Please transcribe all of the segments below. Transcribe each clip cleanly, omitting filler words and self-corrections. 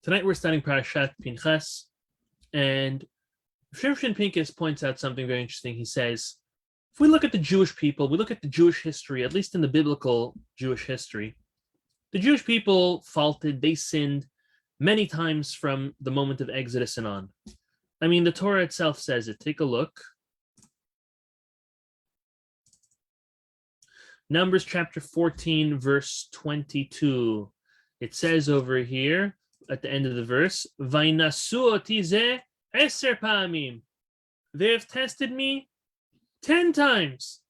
Tonight we're studying Parashat Pinchas, and Shimshon Pincus points out something very interesting. He says, if we look at the Jewish people, we look at the Jewish history, at least in the biblical Jewish history, the Jewish people faulted, they sinned many times from the moment of Exodus and on. I mean, the Torah itself says it. Take a look. Numbers chapter 14, verse 22. It says over here, at the end of the verse, Vainasu oti ze eser pa'amim. They have tested me 10 times.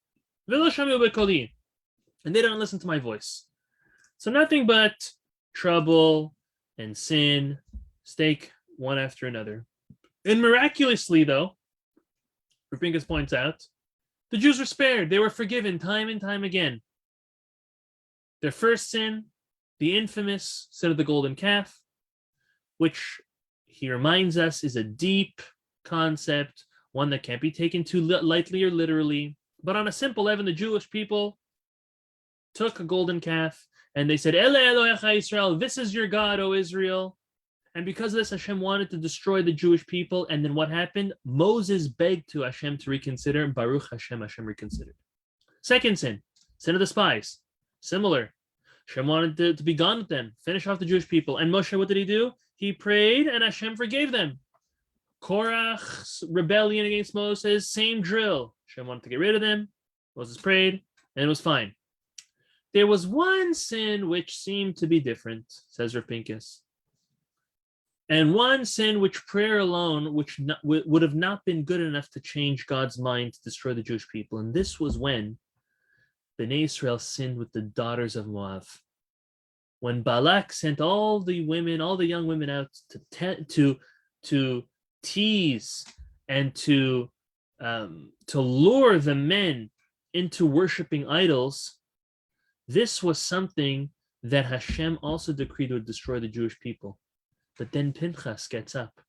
V'lo shamiu b'koli. And they don't listen to my voice. So nothing but trouble and sin, mistake, one after another. And miraculously, though, Rapinkus points out, the Jews were spared. They were forgiven time and time again. Their first sin, the infamous sin of the golden calf, which he reminds us is a deep concept, one that can't be taken too lightly or literally. But on a simple level, the Jewish people took a golden calf and they said, Ele Elohecha Israel, this is your God, O Israel. And because of this, Hashem wanted to destroy the Jewish people. And then what happened? Moses begged to Hashem to reconsider. Baruch Hashem, Hashem reconsidered. Second sin of the spies. Similar. Hashem wanted to be gone with them, finish off the Jewish people. And Moshe, what did he do? He prayed and Hashem forgave them. Korach's rebellion against Moses, same drill. Hashem wanted to get rid of them. Moses prayed and it was fine. There was one sin which seemed to be different, says Rav Pinkus. And one sin which prayer alone would have not been good enough to change God's mind to destroy the Jewish people. And this was when Bnei Israel sinned with the daughters of Moab. When Balak sent all the young women out to tease and to lure the men into worshiping idols, this was something that Hashem also decreed would destroy the Jewish people. But then Pinchas gets up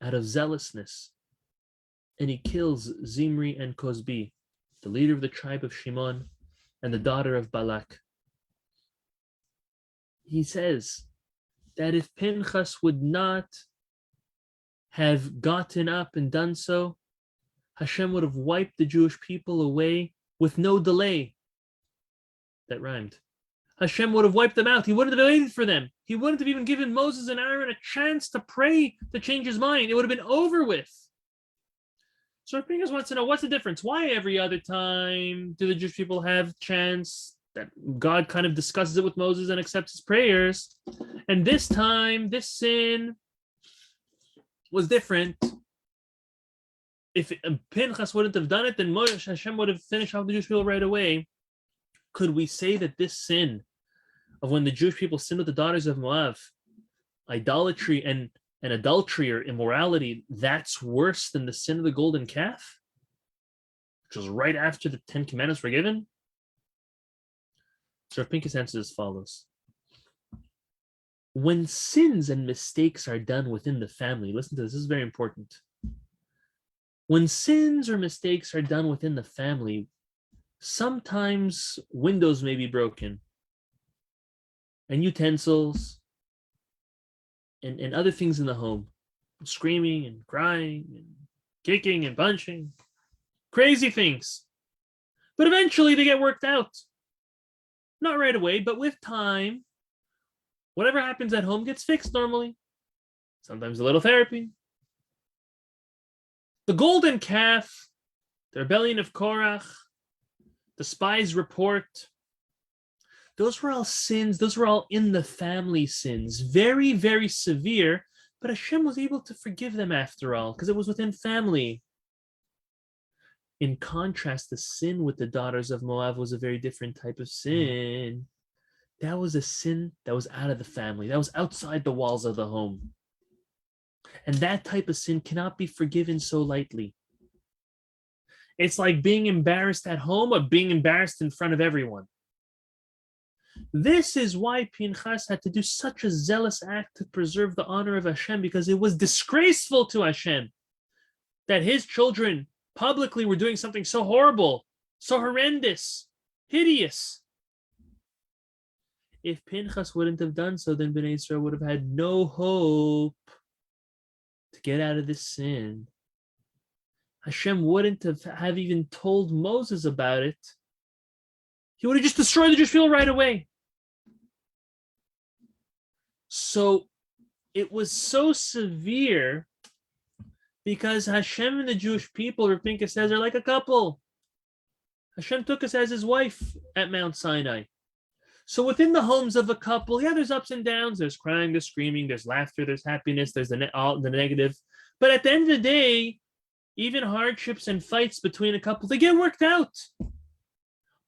out of zealousness and he kills Zimri and Kozbi, the leader of the tribe of Shimon and the daughter of Balak. He says that if Pinchas would not have gotten up and done so, Hashem would have wiped the Jewish people away with no delay. That rhymed. Hashem would have wiped them out. He wouldn't have waited for them. He wouldn't have even given Moses and Aaron a chance to pray to change his mind. It would have been over with. So Pinchas wants to know, what's the difference? Why every other time do the Jewish people have chance that God kind of discusses it with Moses and accepts his prayers? And this time, this sin was different. If Pinchas wouldn't have done it, then Hashem would have finished off the Jewish people right away. Could we say that this sin of when the Jewish people sinned with the daughters of Moab, idolatry and adultery or immorality, that's worse than the sin of the golden calf, which was right after the 10 Commandments were given? So Pinchas answers as follows. When sins and mistakes are done within the family, listen to this is very important. When sins or mistakes are done within the family, sometimes windows may be broken and utensils and other things in the home, screaming and crying and kicking and punching, crazy things. But eventually they get worked out. Not right away, but with time, whatever happens at home gets fixed normally. Sometimes a little therapy. The golden calf, the rebellion of Korach, the spies' report, those were all sins. Those were all in the family sins. Very, very severe. But Hashem was able to forgive them after all, because it was within family. In contrast, the sin with the daughters of Moab was a very different type of sin. That was a sin that was out of the family. That was outside the walls of the home. And that type of sin cannot be forgiven so lightly. It's like being embarrassed at home or being embarrassed in front of everyone. This is why Pinchas had to do such a zealous act to preserve the honor of Hashem, because it was disgraceful to Hashem that his children publicly were doing something so horrible, so horrendous, hideous. If Pinchas wouldn't have done so, then Bnei Israel would have had no hope to get out of this sin. Hashem wouldn't have even told Moses about it. He would have just destroyed the Jewish people right away. So it was so severe because Hashem and the Jewish people, Rav Pinkus says, are like a couple. Hashem took us as his wife at Mount Sinai. So within the homes of a couple, yeah, there's ups and downs. There's crying, there's screaming, there's laughter, there's happiness, there's the negative. But at the end of the day, even hardships and fights between a couple, they get worked out.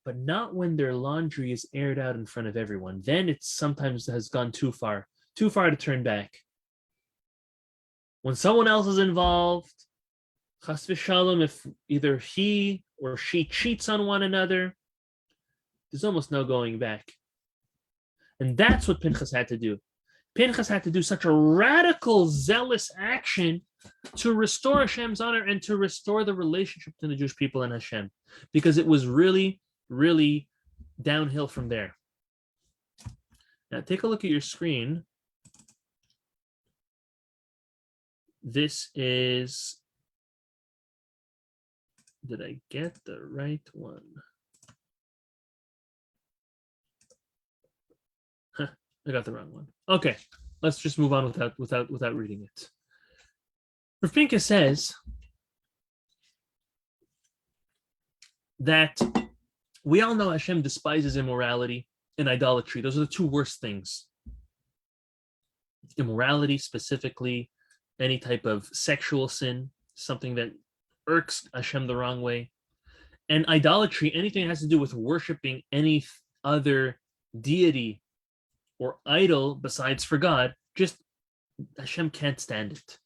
But not when their laundry is aired out in front of everyone. Then it sometimes has gone too far to turn back. When someone else is involved, chas v'shalom, if either he or she cheats on one another, there's almost no going back. And that's what Pinchas had to do. Pinchas had to do such a radical, zealous action to restore Hashem's honor and to restore the relationship between the Jewish people and Hashem, because it was really, really downhill from there. Now, take a look at your screen. This is, did I get the right one? I got the wrong one. Okay, let's just move on without reading it. Rav Pinkus says that we all know Hashem despises immorality and idolatry. Those are the two worst things. Immorality, specifically, any type of sexual sin, something that irks Hashem the wrong way. And idolatry, anything that has to do with worshiping any other deity or idol besides for God, just Hashem can't stand it.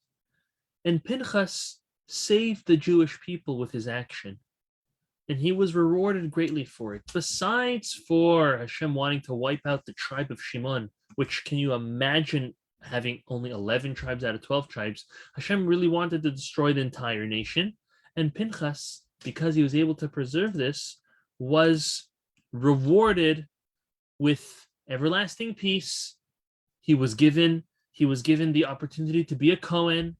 And Pinchas saved the Jewish people with his action. And he was rewarded greatly for it. Besides for Hashem wanting to wipe out the tribe of Shimon, which, can you imagine having only 11 tribes out of 12 tribes? Hashem really wanted to destroy the entire nation. And Pinchas, because he was able to preserve this, was rewarded with everlasting peace. He was given the opportunity to be a Kohen.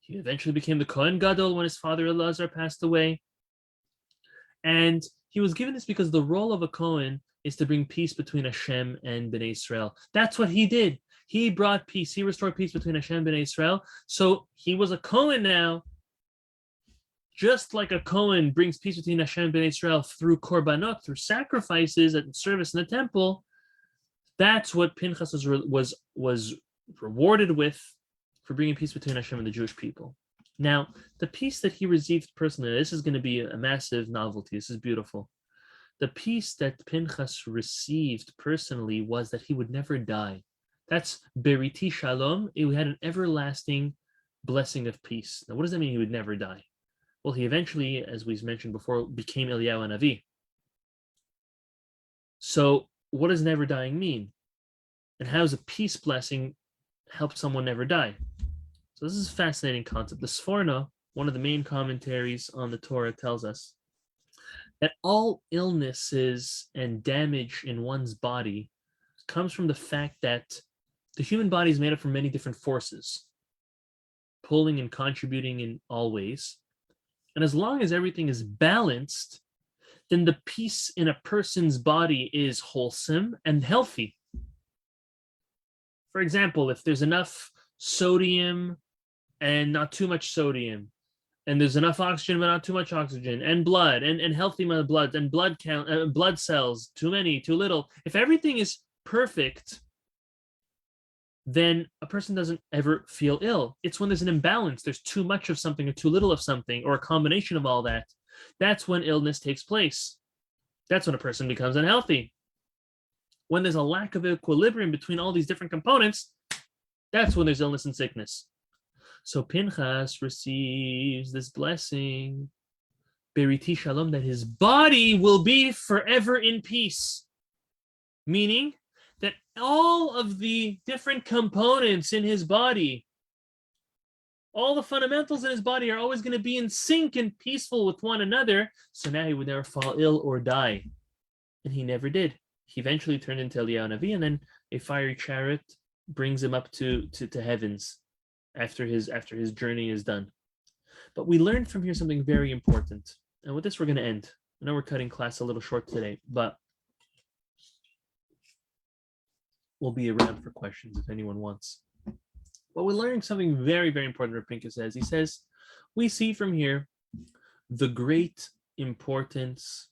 He eventually became the Kohen Gadol when his father Elazar passed away. And he was given this because the role of a Kohen is to bring peace between Hashem and Bnei Israel. That's what he did. He brought peace. He restored peace between Hashem and Bnei Israel. So he was a Kohen now. Just like a Kohen brings peace between Hashem and Bnei Israel through korbanot, through sacrifices and service in the temple, that's what Pinchas was rewarded with for bringing peace between Hashem and the Jewish people. Now, the peace that he received personally, this is going to be a massive novelty. This is beautiful. The peace that Pinchas received personally was that he would never die. That's beriti shalom. He had an everlasting blessing of peace. Now, what does that mean, he would never die? Well, he eventually, as we mentioned before, became Eliyahu Hanavi. So what does never dying mean? And how does a peace blessing help someone never die? So this is a fascinating concept. The Sforno, one of the main commentaries on the Torah, tells us that all illnesses and damage in one's body comes from the fact that the human body is made up from many different forces, pulling and contributing in all ways. And as long as everything is balanced, then the peace in a person's body is wholesome and healthy. For example, if there's enough sodium and not too much sodium, and there's enough oxygen but not too much oxygen, and blood and healthy blood and blood count, blood cells, too many, too little, if everything is perfect, then a person doesn't ever feel ill. It's when there's an imbalance, there's too much of something or too little of something, or a combination of all that, that's when illness takes place. That's when a person becomes unhealthy. When there's a lack of equilibrium between all these different components, that's when there's illness and sickness. So Pinchas receives this blessing, beriti shalom, that his body will be forever in peace. Meaning that all of the different components in his body, all the fundamentals in his body are always going to be in sync and peaceful with one another. So now he would never fall ill or die. And he never did. he eventually turned into Eliyahu Navi, and then a fiery chariot brings him up to heavens after his journey is done. But we learned from here something very important. And with this, we're going to end. I know we're cutting class a little short today, but we'll be around for questions if anyone wants. But we're learning something very, very important. Rav Pinkus says. He says, we see from here the great importance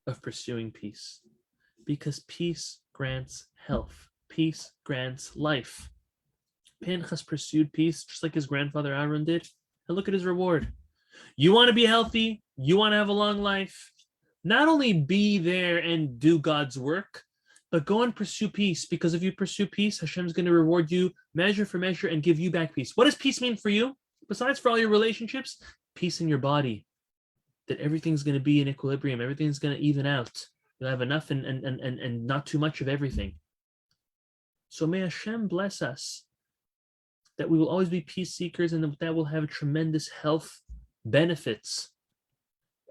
of pursuing peace, because peace grants health. Peace grants life. Pinchas pursued peace just like his grandfather Aaron did, and look at his reward. You want to be healthy, you want to have a long life, not only be there and do God's work, but go and pursue peace, because if you pursue peace, Hashem's going to reward you measure for measure and give you back peace. What does peace mean for you? Besides for all your relationships, peace in your body, that everything's going to be in equilibrium, everything's going to even out. You'll have enough and not too much of everything. So may Hashem bless us, that we will always be peace seekers, and that will have tremendous health benefits.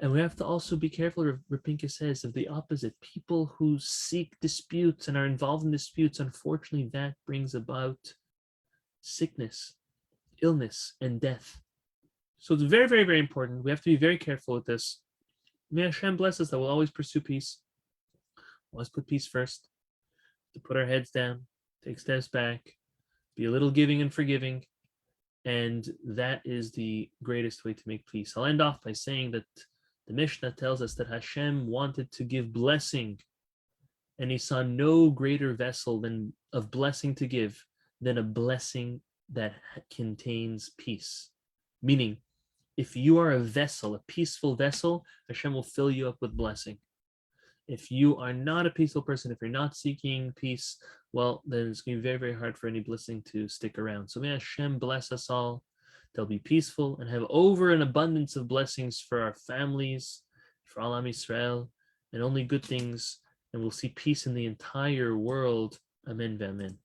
And we have to also be careful, Rav Pinkus says, of the opposite. People who seek disputes and are involved in disputes, unfortunately, that brings about sickness, illness, and death. So it's very, very, very important. We have to be very careful with this. May Hashem bless us that we'll always pursue peace. Always put peace first. To put our heads down, take steps back, be a little giving and forgiving. And that is the greatest way to make peace. I'll end off by saying that the Mishnah tells us that Hashem wanted to give blessing, and he saw no greater vessel of blessing to give than a blessing that contains peace. Meaning, if you are a vessel, a peaceful vessel, Hashem will fill you up with blessing. If you are not a peaceful person, if you're not seeking peace, well, then it's going to be very, very hard for any blessing to stick around. So may Hashem bless us all. They'll be peaceful and have over an abundance of blessings for our families, for Al Am Yisrael, and only good things. And we'll see peace in the entire world. Amen v'amen.